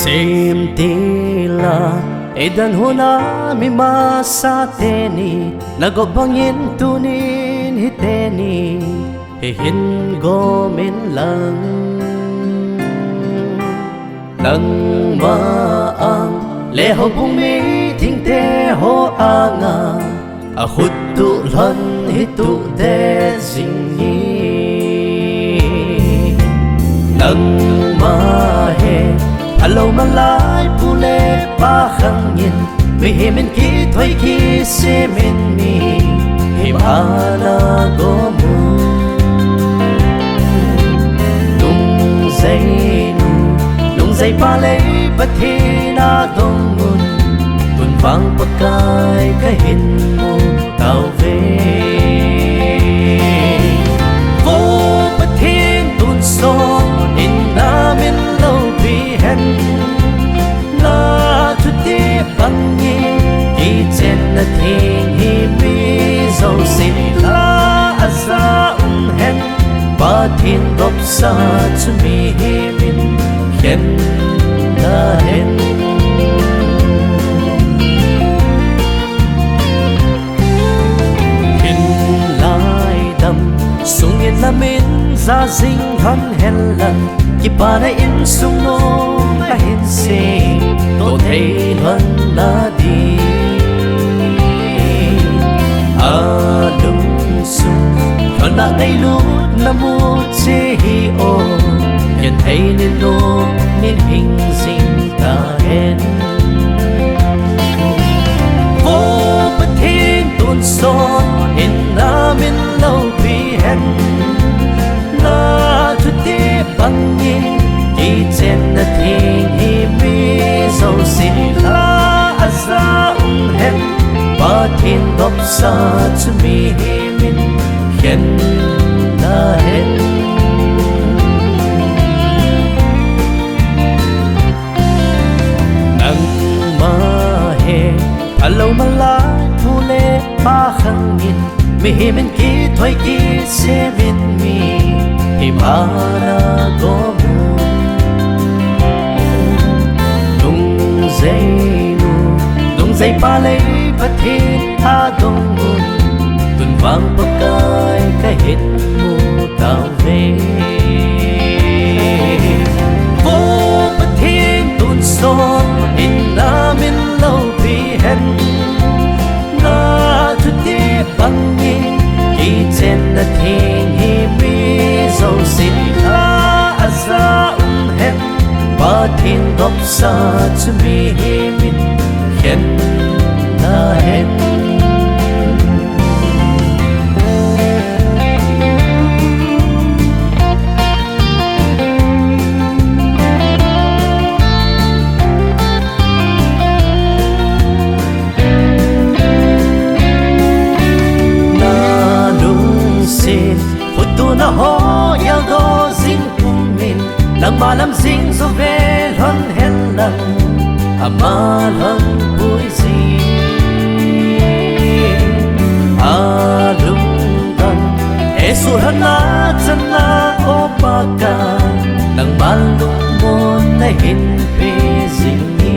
Sim tila edan huna mi masateni nagobangin tunin hiteni hihin gomin lang nang maang leho bumi ting te ho anga a huttu lan hitu de zingi nang mahe alo malai pule pa khang yin mi himin ki thoi ki se min mi himala go mu nung dây pa lấy bất thi na dong mun tuần vang bậc cai cái hình mu tao về vô bất thiên tuần son in na min lâu vì hen na chút tiếp bằng nhị đi trên na thiên hi mi dâu xin la asa hen ba thiên gốc sa chu mi hi min hen na hen hin lai đam sung yên la min ra dinh hắn hen lần ki ba na in sung no na hin se to thei lần na đi a lung sung còn đã ngay lúc na mu che hi o nhận thấy nên nô nên hình sinh ta hen vô bất thiên tuôn son in na min lâu vì hen na chút tiếp bằng nhị đi trên na thiên hi mi dâu xin la asa hen ba thiên gốc sa chu mi hi min hen na hen alo malai phule pa khang yin mi himin ki thoi ki se min mi himala go mu nung dây pa lấy bất thi tha dong mun tuần vang bậc cai cái hết mu tao về vô bất thiên tuần son in na min lâu vì hen na chút tiếp bằng nhị đi trên na thiên hi mi dâu xin la asa hen ba thiên gốc sa chu mi hi min hen na hen na ho ya go zing kum min lang ma lam zing zo ve hon hen lang ama lang pui zi a lung tan e su han na chan na o pa ka lang ma lung mon na hin pe zing ni